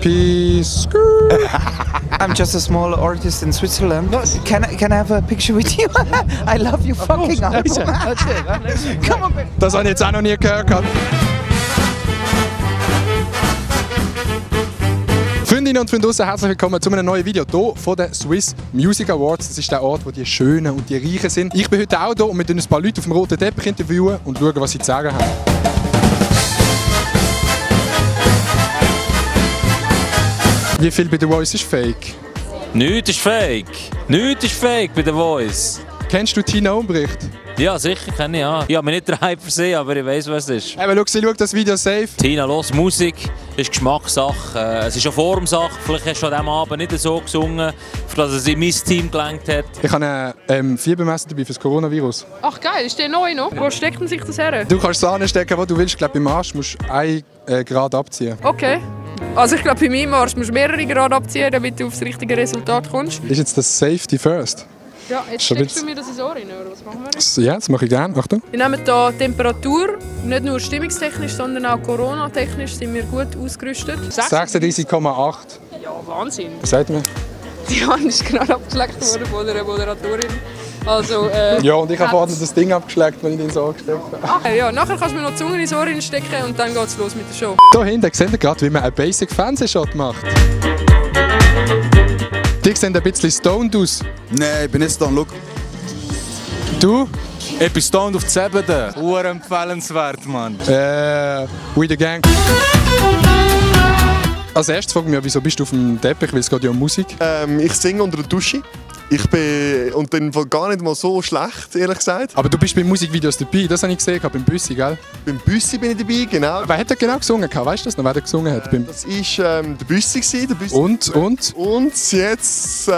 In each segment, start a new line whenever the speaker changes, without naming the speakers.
Peace.
I'm just a small artist in Switzerland. Can I have a picture with you? I love you fucking album. Come on, baby.
Das habe ich jetzt auch noch nie gehört. Freundinnen und Freunde draussen, herzlich willkommen zu einem neuen Video hier von den Swiss Music Awards. Das ist der Ort, wo die Schönen und die Reichen sind. Ich bin heute auch hier und wir ein paar Leute auf dem roten Teppich interviewen und schauen, was sie zu sagen haben. Wie viel bei The Voice ist fake?
Nichts ist fake. Nichts ist fake bei The Voice.
Kennst du Tina Umbricht?
Ja, sicher kenne ich ja. Ich habe mich nicht daheim versehen, aber ich weiss, was es ist.
Eben, schau, sie schaut das Video safe.
Tina, los, Musik ist Geschmackssache. Es ist eine Formsache. Vielleicht hast du an diesem Abend nicht so gesungen, für dass es in mein Team gelenkt hat.
Ich habe ein Fiebermesser dabei für das Coronavirus.
Ach geil, ist der neu noch? Wo steckt man sich das her?
Du kannst es anstecken, wo du willst. Ich glaube, beim Arsch musst du 1 Grad abziehen.
Okay. Also ich glaube, bei meinem Arsch musst du mehrere Grad abziehen, damit du aufs richtige Resultat kommst.
Ist jetzt das Safety First?
Ja, jetzt steckst du mir das ins Ohr rein, oder was machen wir jetzt?
Ja, das mache ich gerne. Achtung.
Wir nehmen hier Temperatur, nicht nur stimmungstechnisch, sondern auch Corona-technisch sind wir gut ausgerüstet.
36,8.
Ja, Wahnsinn.
Was sagt man?
Die Hand ist gerade abgeschleckt worden von der Moderatorin. Also,
ja, und ich habe vorhin das Ding abgeschleckt, wenn ich den ins Ohr gesteckt habe.
Ja, nachher kannst du mir noch die Zunge ins Ohr stecken und dann geht's los mit der Show.
Hier hinten seht ihr gerade, wie man einen Basic Fernsehshot macht. Die sehen ein bisschen stoned aus.
Nein, ich bin nicht stoned, schau.
Du?
Ich bin stoned auf die Zebede. Urempfehlenswert, Mann.
We the Gang. Als erstes frage ich mich, wieso bist du auf dem Teppich, weil es geht ja um Musik.
Ich singe unter der Dusche. Ich bin und dann gar nicht mal so schlecht, ehrlich gesagt.
Aber du bist bei Musikvideos dabei, das habe ich gesehen, beim Büssi, gell?
Beim Büssi bin ich dabei, genau.
Wer hat da genau gesungen? Weißt du das noch, wer da gesungen hat?
Das war der Büssi.
Und?
Und jetzt...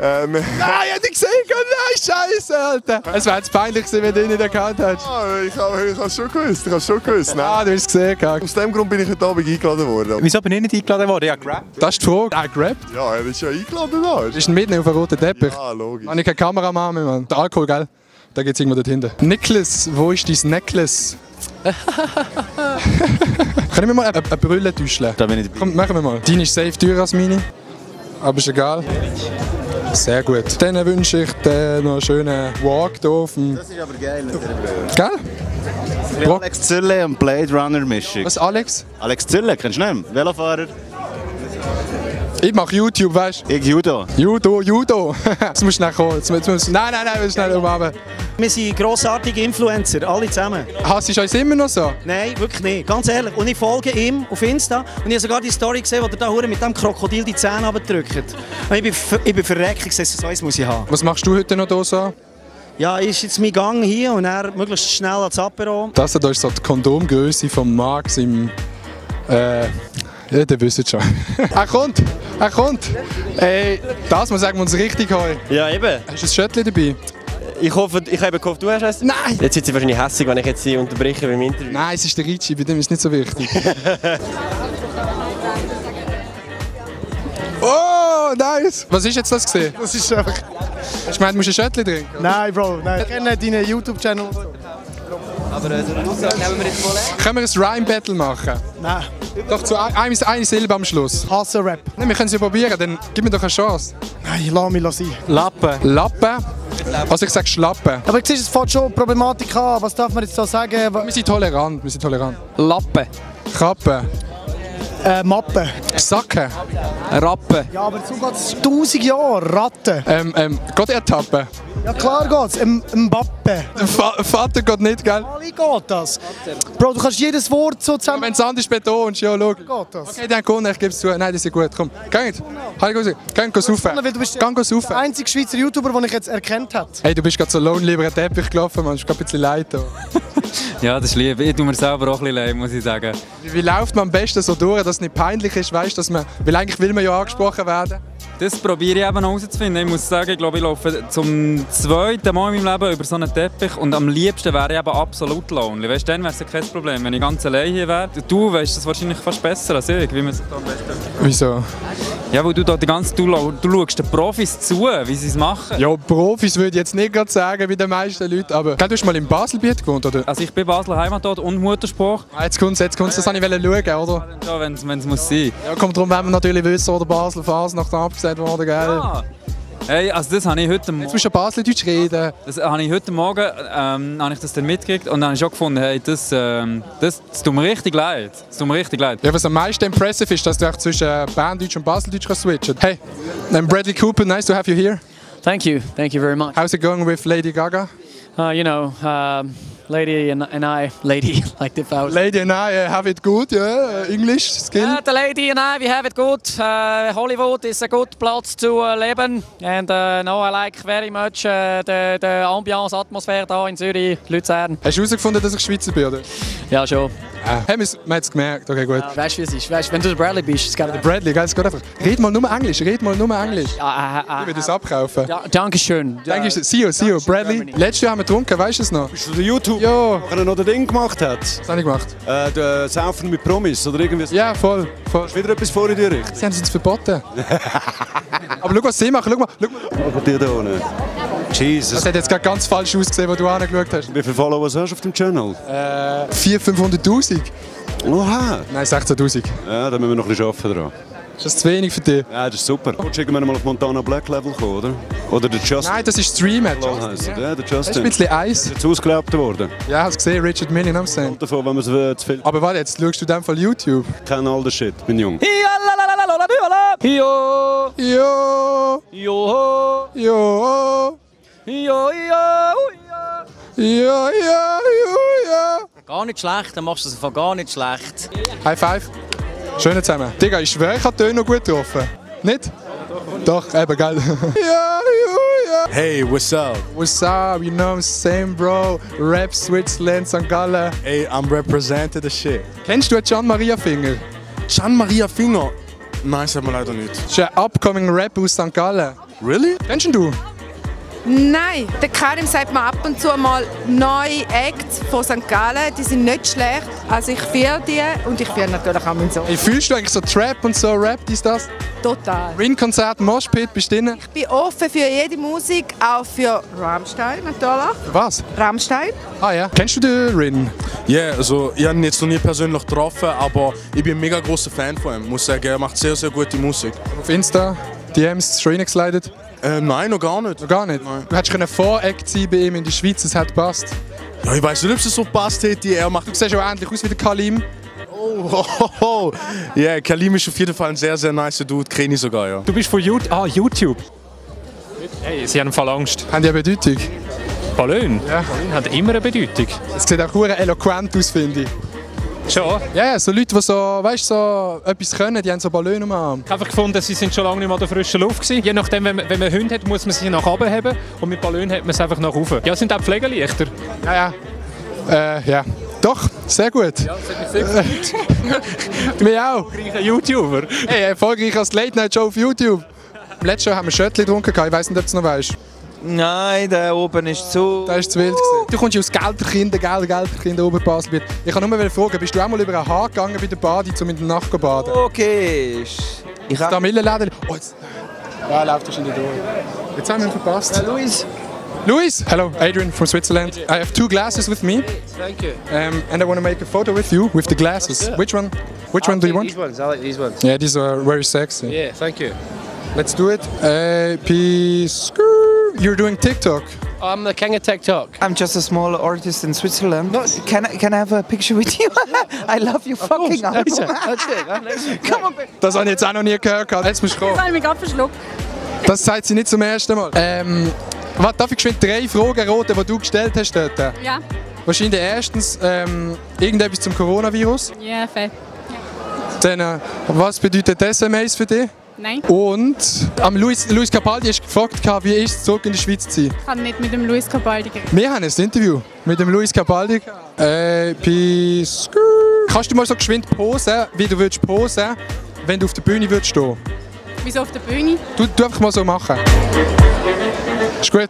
Nein, ich hab nicht gesehen! Nein, Scheiße, Alter! Es wäre jetzt peinlich gewesen, wenn du ihn nicht erkannt hättest.
Ich habe es schon gewusst. Nein.
Ah, du hast es gesehen.
Aus dem Grund bin ich heute Abend eingeladen worden.
Wieso bin ich nicht eingeladen worden? Ja, gerappt.
Das ist die Frage. Er gerappt?
Ja, er ist ja eingeladen da.
Du bist mitnehmen auf den roten Teppich.
Ja, logisch.
Habe ich keine Kameramann mehr, Mann. Der Alkohol, gell? Da geht's irgendwo dort hinten. Nicholas, wo ist dein Necklace? Können wir mal eine Brille täuschen?
Da bin ich dabei.
Komm, machen wir mal. Deine ist safe teurer als meine. Aber ist egal. Sehr gut. Dann wünsche ich dir noch einen schönen Walk hier auf dem...
Das ist aber geil mit dieser Brille.
Gell?
Alex Zülle und Blade Runner Mischung.
Was, Alex?
Alex Zülle, kennst du nicht? Velofahrer.
Ich mache YouTube, weißt du?
Ich Judo.
Judo. Jetzt musst du schnell kommen. Nein, wir müssen schnell umhaben.
Wir sind grossartige Influencer, alle zusammen.
Hasst du uns immer noch so?
Nein, wirklich nicht. Ganz ehrlich. Und ich folge ihm auf Insta. Und ich habe sogar die Story gesehen, wo er da mit dem Krokodil die Zähne runterdrückt. Und ich bin verreckt. Ich so eins muss ich haben.
Was machst du heute noch hier so?
Ja, ist jetzt mein Gang hier und er möglichst schnell ans Apero.
Das hier ist so die Kondomgröße von Max im... Ja, der wisst schon. Er kommt! Ey, das muss sagen wir uns richtig heu.
Ja, eben.
Hast du ein Schöttchen dabei?
Ich habe gehofft, du hast es.
Nein!
Jetzt sind sie wahrscheinlich hässlich, wenn ich jetzt sie unterbreche beim Interview.
Nein, es ist der Ricci, bei dem ist nicht so wichtig. Oh, nice! Was ist jetzt das gesehen?
Das ist einfach...
Hast du gemeint, du musst ein Schöttchen trinken?
Nein, Bro, nein. Ich kenne deinen YouTube-Channel.
Aber nehmen wir jetzt mal an.
Können wir ein Rhyme-Battle machen?
Nein.
Doch zu eine Silbe am Schluss.
Hasse Rap.
Nein, wir können es ja probieren, dann gib mir doch eine Chance.
Nein, lass mich sein.
Lappen? Also ich sage Schlappen.
Aber siehst du, es fängt schon Problematik an. Was darf man jetzt da sagen?
Wir sind tolerant.
Lappen.
Kappe.
Mappe.
Sacken.
Rappen.
Ja, aber so geht es 1000 Jahre. Ratten.
Geht ertappen?
Ja, klar geht's. Mbappe.
Vater geht nicht, gell?
Alle geht das. Bro, du kannst jedes Wort so zusammen...
Wenn es anders betonst, ja, schau.
Geht das.
Okay, dann komm, ich gebe es zu. Nein, das ist gut. Komm, geht. Geh saufen.
Du bist
Geh saufen.
der einzige Schweizer YouTuber, den ich jetzt erkannt habe.
Hey, du bist gerade so lonely über den Teppich gelaufen, man. Du bist gerade ein bisschen leid hier.
Ja, das ist lieb. Ich tue mir selber auch ein bisschen leid, muss ich sagen.
Wie läuft man am besten so durch, dass es nicht peinlich ist, weißt, dass man... Weil eigentlich will man ja angesprochen werden.
Das probiere ich eben herauszufinden. Ich muss sagen, ich glaube, ich laufe zum zweiten Mal in meinem Leben über so einen Teppich und am liebsten wäre ich eben absolut lonely. Weißt, dann wäre es ja kein Problem, wenn ich ganz allein hier wäre. Du weißt das wahrscheinlich fast besser als ich, wie man sich da am besten...
Wieso?
Ja, weil du da du schaust den Profis zu, wie sie es machen.
Ja, Profis würde ich jetzt nicht gerade sagen, wie die meisten Leute, aber... Du hast mal in Baselbiet gewohnt, oder?
Also ich bin Basler Heimatort und Muttersprach.
Jetzt kommt's, das wollte ich schauen, oder?
Ja, wenn es muss sein.
Ja, kommt darum, wenn wir natürlich wissen, wo der Basel Phase nach dem abgesagt wurde, gell?
Ja. Hey, also das habe ich heute Morgen...
Jetzt musst du Baseldeutsch reden.
Das habe ich heute Morgen habe ich das dann mitgekriegt und dann habe ich schon gefunden, hey, das tut mir richtig leid. Das tut mir richtig leid.
Ja, was am meisten impressive ist, dass du zwischen Berndeutsch und Baseldeutsch switchen kannst. Hey, I'm Bradley Cooper, nice to have you here.
Thank you very much.
How's it going with Lady Gaga?
You know, Lady and I, lady, like the house.
Lady and I have it good, yeah, English skill.
The lady and I, we have it good. Hollywood is a good place to leben, and no, I like very much the ambiance, Atmosphäre hier in Zürich, Luzern.
Hast du herausgefunden, dass ich Schweizer bin, oder?
Ja, schon.
Hey, man hat es gemerkt, okay, gut.
Ja, weißt du, wie es ist? Weißt, wenn du der Bradley bist, es geht...
Der Bradley, es geht einfach. Red mal nur Englisch, red mal nur Englisch. Ich will das abkaufen.
Dankeschön.
Dankeschön. See you, Bradley. Letztes Jahr haben wir getrunken, weißt du es noch?
Bist du der YouTube,
ja,
der noch das Ding gemacht hat?
Was habe ich gemacht?
Der Saufen mit Promis oder irgendwie?
Ja, voll.
Hast du wieder etwas vor in die Richtung?
Sie haben es uns verboten. Aber schau, was sie machen, schau mal.
Aber dir da unten. Jesus.
Das hat jetzt gerade ganz falsch ausgesehen, wo du angeschaut hast.
Wie viele Follower hast du auf dem Channel?
400'000-500'000.
Oha!
Nein, 16'000.
Ja, da müssen wir noch ein bisschen arbeiten dran.
Ist das zu wenig für dich?
Ja, das ist super. Willst du irgendwann mal auf Montana Black Level kommen, oder? Oder der Justin?
Nein, das ist Streamer.
Ja, der Justin.
Das ist ein bisschen Eis.
Ist jetzt ausgelaugt worden?
Ja, hast du gesehen, Richard Millie am Sehen.
Davon, wenn man es zu viel...
Aber warte, jetzt schaust du in dem Fall YouTube.
Ich kenne all den Shit, bin jung.
Jo,
Jo,
jo,
jo,
jo,
ja, ja.
Gar nicht schlecht, dann machst du es einfach gar nicht schlecht.
High five. Schön zusammen. Digga, ich schwöre, ich habe die Töne noch gut getroffen. Nicht? Doch, eben, geil. Ja.
Hey, what's up?
What's up? You know, same bro. Rap Switzerland, St. Gallen.
Hey, I'm representing the shit.
Kennst du Gian Maria Finger?
Gian Maria Finger? Nein, sagt mir leider nicht.
Das ist ein upcoming Rap aus St. Gallen.
Really?
Kennst du?
Nein, der Karim sagt mir ab und zu mal neue Acts von St. Gallen, die sind nicht schlecht. Also ich fühle die und ich fühle natürlich auch meinen Sohn.
Hey, fühlst du eigentlich so Trap und so Rap, ist das?
Total.
Rin-Konzert, Moshpit, bist du drin?
Ich bin offen für jede Musik, auch für Rammstein natürlich.
Was?
Rammstein.
Ah ja. Kennst du den Rin?
Ja, yeah, also ich habe ihn jetzt noch nie persönlich getroffen, aber ich bin ein mega großer Fan von ihm. Ich muss sagen, er macht sehr, sehr gute Musik.
Auf Insta, DMs schon reingeslidet?
Nein, noch gar nicht.
Noch gar nicht? Nein. Du hättest ein Voreck sein bei ihm in der Schweiz, es hat gepasst.
Ja, ich weiß nicht, ob es so passt hätte. Er macht...
Du siehst auch ähnlich aus wie der Kalim.
Oh. Ja, Kalim ist auf jeden Fall ein sehr, sehr nice Dude, kenne ich sogar, ja.
Du bist von YouTube? Hey, sie haben im Fall Angst.
Haben die eine Bedeutung?
Ballon?
Ja.
Ballon hat immer eine Bedeutung.
Es sieht auch sehr eloquent aus, finde ich.
Schon?
Ja, so Leute, die so, weißt, so etwas können, die haben so Ballone am Arm.
Ich habe einfach gefunden, sie sind schon lange nicht mehr an der frischen Luft gewesen. Je nachdem, wenn man Hunde hat, muss man sie nach oben haben und mit Ballon hat man es einfach nach oben. Ja, sind auch Pflegeleichter.
Ja. Doch, sehr gut.
Ja, das hat mich sehr gut.
Mir auch.
Erfolgreicher YouTuber.
Hey, erfolgreich als Late-Night-Show auf YouTube. Letztes Jahr haben wir Schöttli getrunken, ich weiss nicht, ob du es noch weißt.
Nein, der oben ist zu...
Der ist zu wild gewesen. Du kommst aus Gelterkinder, Oberbaselbiet. Ich kann nur fragen, bist du auch mal über einen Hahn gegangen bei der Badi, um in der Nacht zu baden?
Okay.
Ich habe... Da Millenläden... Oh, jetzt... Ja, läuft wahrscheinlich durch. Jetzt haben wir ihn verpasst. Luis! Hello, Adrian from Switzerland. I have 2 glasses with me.
Thank you.
And I want to make a photo with you with the glasses.
Yeah.
Which one do you want?
These ones. I like these ones.
Yeah, these are very sexy.
Yeah, thank you.
Let's do it. Peace. You're doing TikTok.
I'm the king of TikTok.
I'm just a small artist in Switzerland. Can I have a picture with you? I love you fucking album.
That's it.
Come on, baby.
Das habe ich jetzt auch noch nie gehört. Jetzt musst du kommen.
Das habe ich mich gerade verschluckt.
Das sagt sie nicht zum ersten Mal. Warte, darf ich geschwind 3 Fragen roten, die du gestellt hast dort?
Ja.
Wahrscheinlich erstens irgendetwas zum Coronavirus.
Ja, fair.
Dann, was bedeutet SMS für dich?
Nein.
Und Luis Capaldi hast gefragt, wie ist es, zurück in der Schweiz zu sein?
Ich kann nicht mit dem Luis Capaldi gehen.
Wir haben ein Interview mit dem Luis Capaldi. Peace. Kannst du mal so geschwind posen, wie du würdest posen, wenn du auf der Bühne würdest stehen?
Wieso auf der Bühne?
Du einfach mal so machen. Ist gut.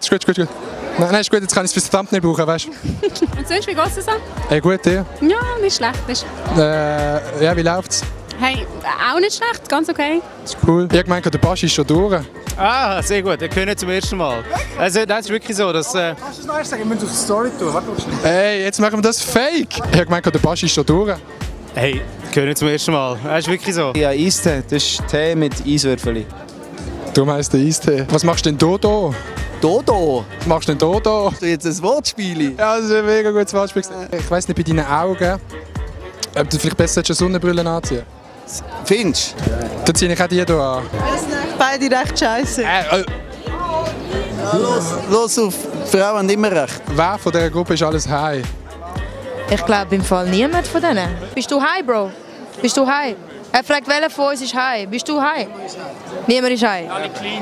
Nein, ist gut, jetzt kann ich es fürs Thumbnail brauchen, weißt du?
Und sonst, wie geht's dir so?
Gut, ja.
Ja, nicht schlecht.
Ja, wie läuft's?
Hey, auch nicht schlecht, ganz okay.
Ist cool. Ich habe gemeint, der Baschi ist schon durch.
Ah, sehr gut. Wir können zum ersten Mal. Also, das ist wirklich so, dass...
Kannst du es noch erst sagen? Wir müssen auf die Story tun. Warte mal.
Hey, jetzt machen wir das fake. Ich habe gemeint, der Baschi ist schon durch.
Hey, wir können zum ersten Mal. Das ist wirklich so.
Ja, Eistee. Das ist Tee mit Eiswürfeln.
Du meinst den Eistee. Was machst du denn Dodo?
Dodo?
Was machst du denn Dodo?
Hast du jetzt ein Wortspiel?
Ja, das ist ein mega gutes Wortspiel. Ich weiss nicht, bei deinen Augen, ob du vielleicht besser eine Sonnenbrille anziehen.
Findest du?
Dann ziehe ich auch die hier an.
Beide recht scheiße.
Los auf, Frauen haben immer recht.
Wer von dieser Gruppe ist alles high?
Ich glaube im Fall niemand von denen. Bist du high, Bro? Bist du high? Er fragt, welcher von uns ist high? Bist du high? Niemand ist high.
Alle clean.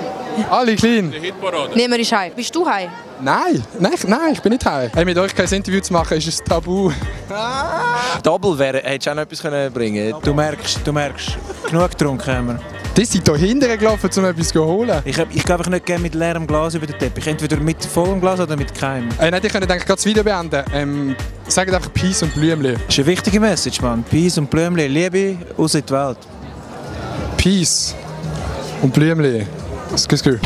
Alle clean?
Niemand ist high. Bist du high?
Nein, ich bin nicht high. Hey, mit euch kein Interview zu machen, ist ein Tabu.
Double wäre, hättest du auch noch etwas bringen können. Du merkst, genug getrunken haben wir.
Die sind hier hinten gelaufen, um etwas zu holen.
Ich gehe einfach nicht gerne mit leerem Glas über den Teppich. Entweder mit vollem Glas oder mit keinem.
Nein, ich könnte gerade das Video beenden. Sagt einfach Peace und Blümli.
Das ist eine wichtige Message, Mann. Peace und Blümli. Liebe aus in die Welt.
Peace und Blümli. Das ist gut.